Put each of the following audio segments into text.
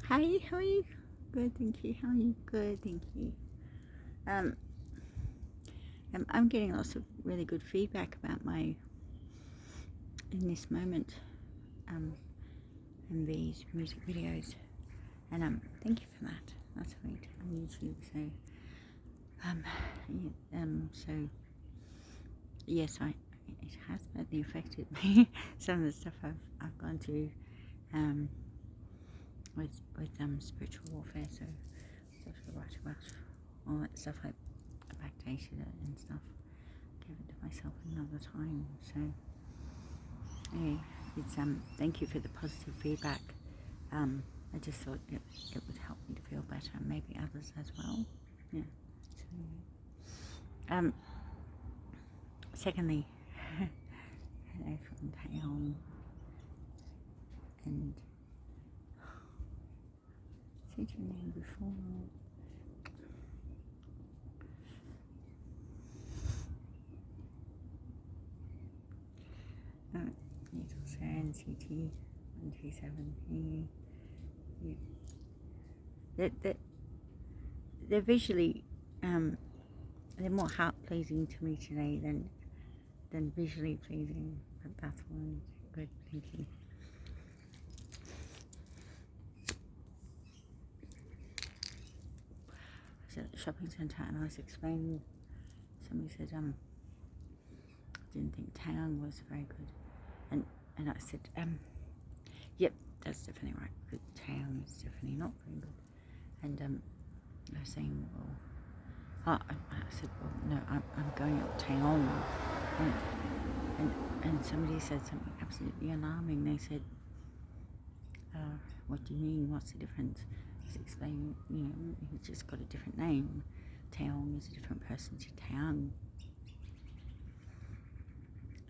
Hi, how are you? Good, thank you. How are you? Good, thank you. Um, I'm getting lots of really good feedback about my in this moment, in these music videos, and thank you for that. That's right on YouTube. So, so yes, it has badly affected me. Some of the stuff I've gone through, with spiritual warfare. So, I have to write about all that stuff. I backdated it and stuff. Give it to myself another time. So anyway, it's thank you for the positive feedback. I just thought it would help me to feel better, and maybe others as well. Yeah. So, secondly, hello from Taeyong, and said your name before. Needle Saren CT 127. They're visually, they're more heart pleasing to me today than visually pleasing, but that's all good. Thank you. I was at the shopping centre and I was explaining. Somebody said, I didn't think Taeyong was very good, and I said, yep, that's definitely right. Good, Taeyong is definitely not very good, and I was saying, well, I said, well, no, I'm going up Taeyong, and somebody said something absolutely alarming. They said, what do you mean? What's the difference? He's explaining, he's just got a different name. Taeyong is a different person to Taeyang.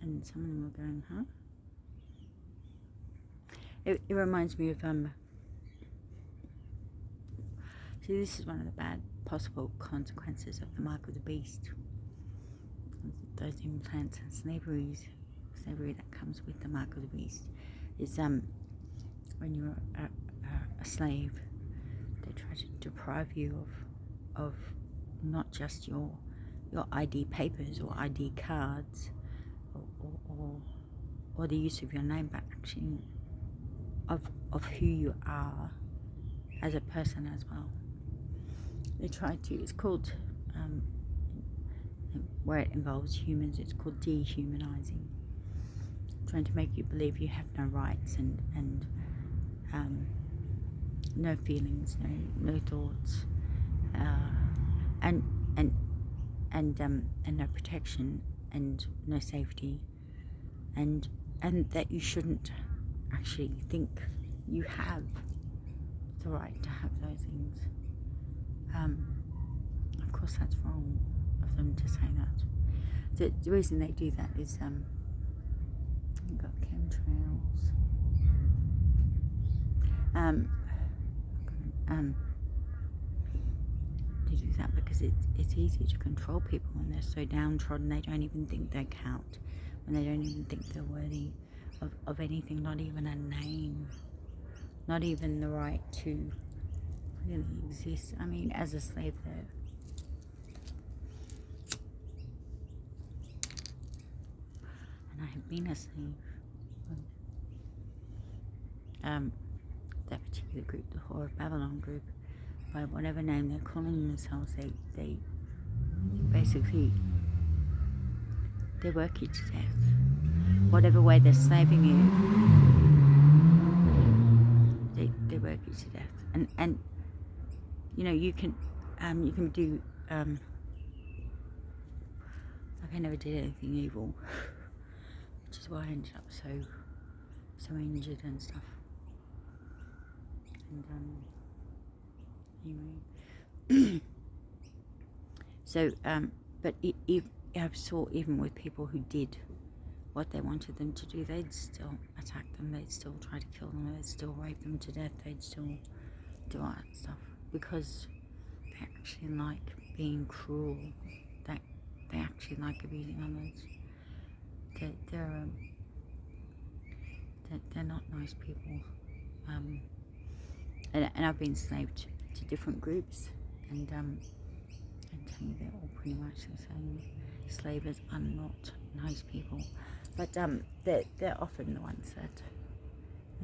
And some of them were going, huh? It reminds me of, see, this is one of the bad possible consequences of the mark of the beast. Those implants and slavery that comes with the mark of the beast is, when you're a slave, they try to deprive you of not just your ID papers or ID cards or the use of your name, but actually of who you are as a person as well. They try to, it's called, where it involves humans, it's called dehumanizing. Trying to make you believe you have no rights and no feelings, no thoughts, and no protection and no safety, and that you shouldn't actually think you have the right to have those things. Of course, that's wrong of them to say that. The reason they do that is you've got chemtrails. They do that because it's easy to control people when they're so downtrodden they don't even think they count, when they don't even think they're worthy of anything, not even a name, not even the right to really exist. I mean, as a slave there. And I have been a slave. That particular group, the Whore of Babylon group, by whatever name they're calling themselves, they basically, they work you to death. Whatever way they're slaving you, they work you to death. And you can do, like, I never did anything evil, which is why I ended up so injured and stuff. And anyway, so but I saw, even with people who did what they wanted them to do, they'd still attack them, they'd still try to kill them, they'd still rape them to death, they'd still do all that stuff, because they actually like being cruel. They actually like abusing others. They're not nice people. and I've been enslaved to different groups, and I'm telling you, they're all pretty much the same. Slavers are not nice people, but they're often the ones that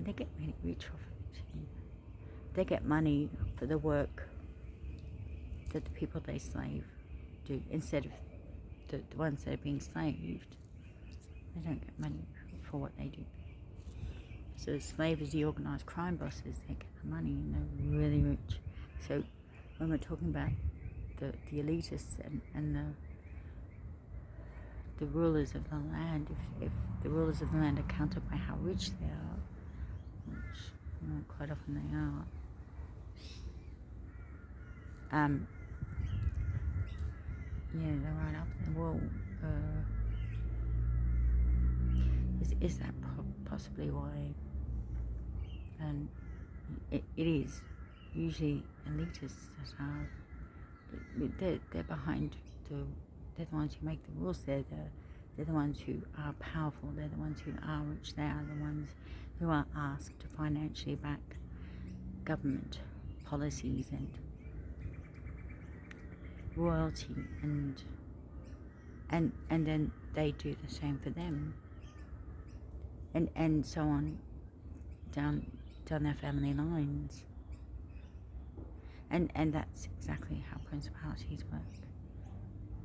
they get really rich off it. They get money for the work that the people they slave do, instead of the ones that are being slaved. They don't get money for what they do. So the slavers, the organised crime bosses, they get the money and they're really rich. So when we're talking about the elitists and the rulers of the land, if the rulers of the land are counted by how rich they are, which quite often they are, they're right up there. Well, is that possibly why? And it is usually elitists that are they're behind they're the ones who make the rules. They're the ones who are powerful. They're the ones who are rich. They are the ones who are asked to financially back government policies and royalty, and then they do the same for them, and so on down their family lines. And that's exactly how principalities work,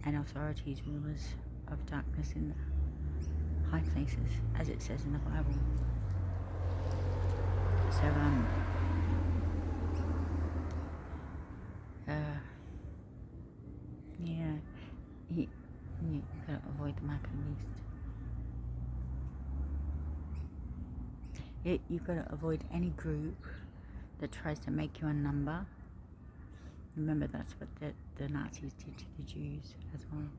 and authorities, rulers of darkness in the high places, as it says in the Bible. So you've got to avoid the mark of the beast. You've got to avoid any group that tries to make you a number. Remember, that's what the Nazis did to the Jews as well.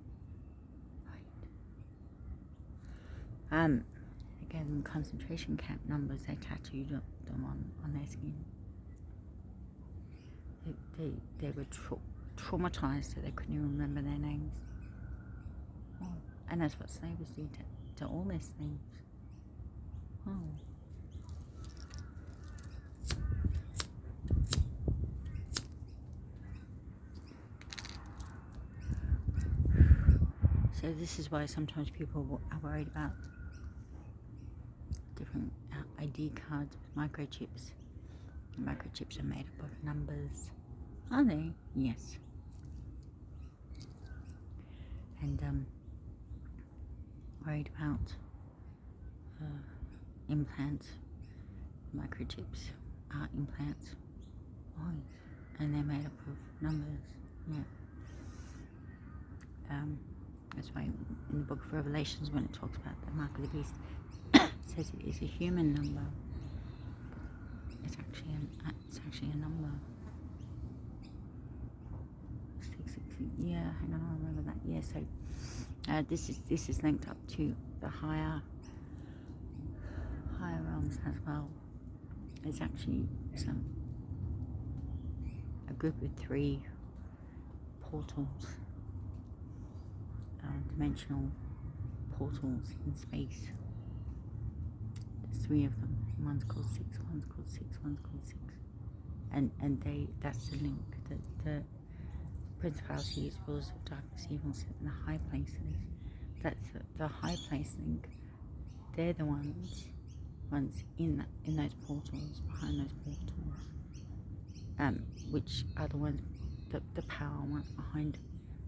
Right. Again, concentration camp numbers, they tattooed them on their skin. They were traumatized so they couldn't even remember their names. Oh, and that's what slavers do to all their slaves. Oh. So this is why sometimes people are worried about different ID cards with microchips. The microchips are made up of numbers. Are they? Yes. And worried about implants. Microchips are implants. Oh, and they're made up of numbers. Yeah. That's why in the book of Revelations, when it talks about the mark of the beast, it says it is a human number. It's actually a number. 666. Yeah, hang on, I remember that. Yeah, so this is linked up to the higher realms as well. There's actually a group of 3 portals. Dimensional portals in space. There's 3 of them. One's called 6, one's called 6, one's called 6. And that's the link. The principalities, rulers of darkness, evil, sit in the high places. That's the high place link. They're the ones in those portals, behind those portals, which are the ones, the power ones behind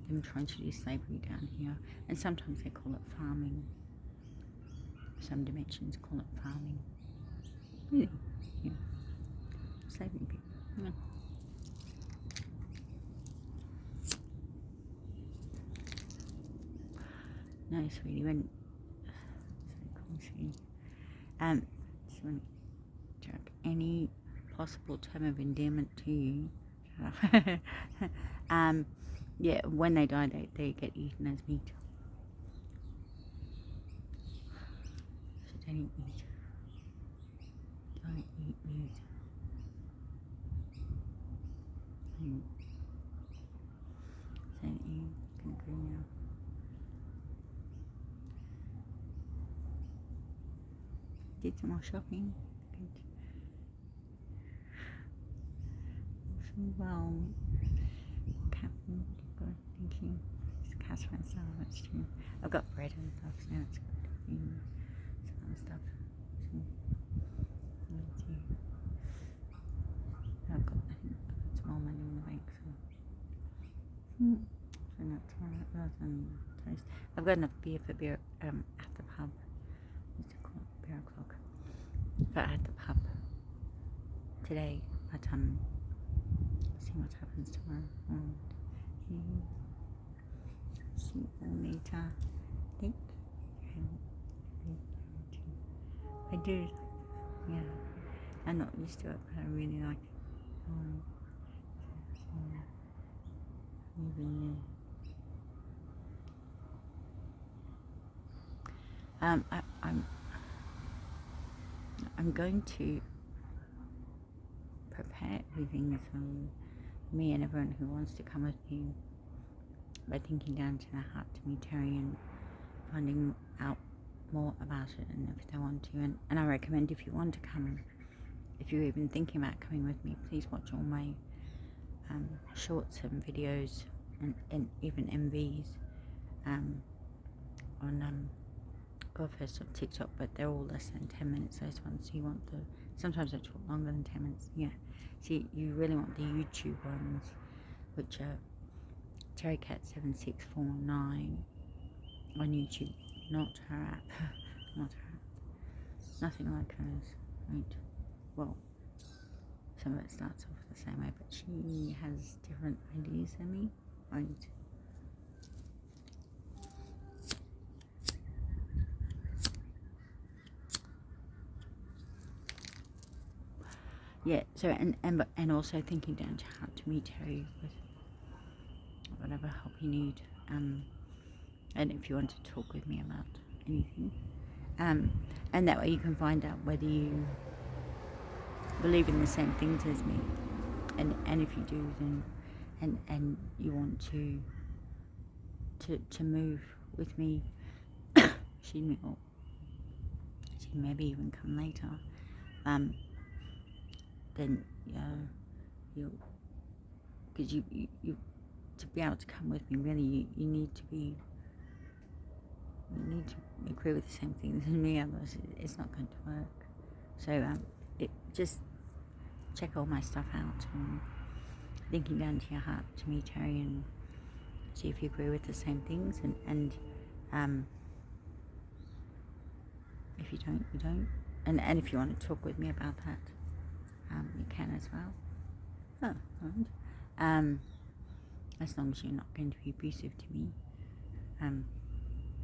them trying to do slavery down here. And sometimes they call it farming. Some dimensions call it farming. Really? Yeah. Slaving people. Yeah. No, sweetie, when someone jerk any possible term of endearment to you, yeah, when they die, they get eaten as meat. So don't eat meat. Don't eat meat. So you can go now. Did some more shopping. Good. Well, Catherine, thank you. It's Catherine so much too. I've got bread and stuff, so it's good. Some other stuff. I've got small money in the bank, so. So that's alright. Toast. I've got enough beer for beer at the pub. What's it called? Beer o'clock. But at the pub today, but see what happens tomorrow. See you later. Thank you. I do. Yeah. I'm not used to it, but I really like it. I'm going to prepare everything for me and everyone who wants to come with me by thinking down to the heart to meet Terry and finding out more about it, and if they want to, and I recommend if you want to come, if you're even thinking about coming with me, please watch all my shorts and videos and even MVs on Godfest on TikTok, but they're all less than 10 minutes, those ones. So you want sometimes I talk longer than 10 minutes, yeah. So you really want the YouTube ones, which are TerryCat7649 on YouTube, not her app, not her app. Nothing like hers, right? Well, some of it starts off the same way, but she has different ideas than me, right? Yeah, so and also thinking down to how to meet Terry with whatever help you need, and if you want to talk with me about anything, and that way you can find out whether you believe in the same things as me, and if you do, then and you want to move with me, excuse me, or she maybe even come later, then you'll, because you to be able to come with me, really you need to agree with the same things as me, otherwise it's not going to work. So just check all my stuff out and thinking down to your heart to meet Terry and see if you agree with the same things, and if you don't, you don't, and if you want to talk with me about that, you can as well. Right. As long as you're not going to be abusive to me,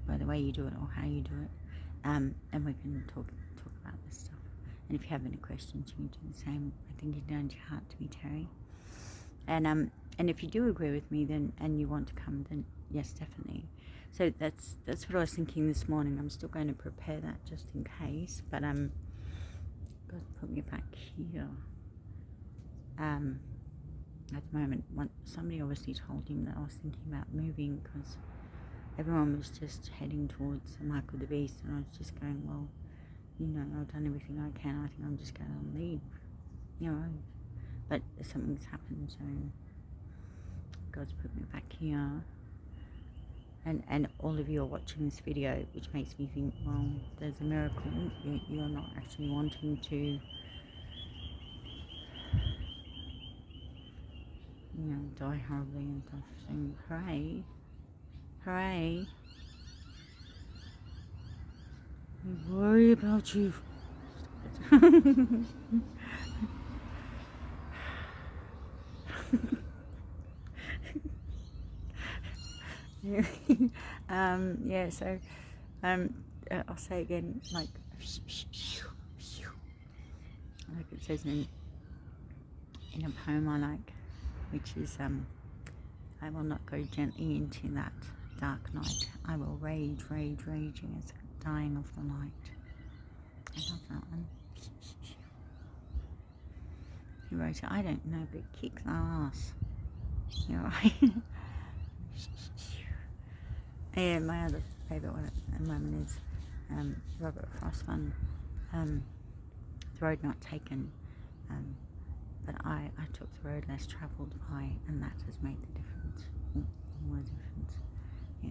by the way you do it or how you do it, and we can talk about this stuff. And if you have any questions, you can do the same. I think you're down to your heart to be Terry. And if you do agree with me, then and you want to come, then yes, definitely. So that's what I was thinking this morning. I'm still going to prepare that just in case, but God put me back here. At the moment, somebody obviously told him that I was thinking about moving because everyone was just heading towards the Mark of the Beast, and I was just going, well, I've done everything I can. I think I'm just going to leave, But something's happened, so God's put me back here. And all of you are watching this video, which makes me think, well, there's a miracle. You're not actually wanting to, die horribly and stuff. Saying, hooray, hooray. We worry about you. So I'll say again, like it says in a poem I like, which is I will not go gently into that dark night. I will rage, raging as dying of the light. I love that one. He wrote it, I don't know, but kick the ass. Right? And my other favourite one at the moment is Robert Frost one, The Road Not Taken, but I took the road less travelled by, and that has made the difference. All the difference. Yeah.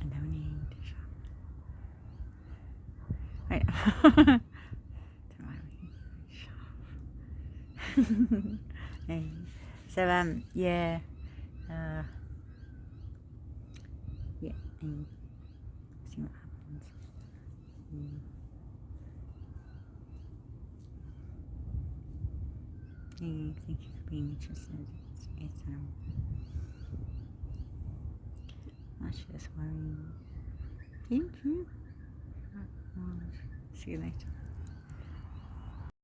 And no need to shop. Right. So yeah. Yeah, and see what happens. Yeah, thank you for being interested. It's that's just worrying. Thank you. See you later.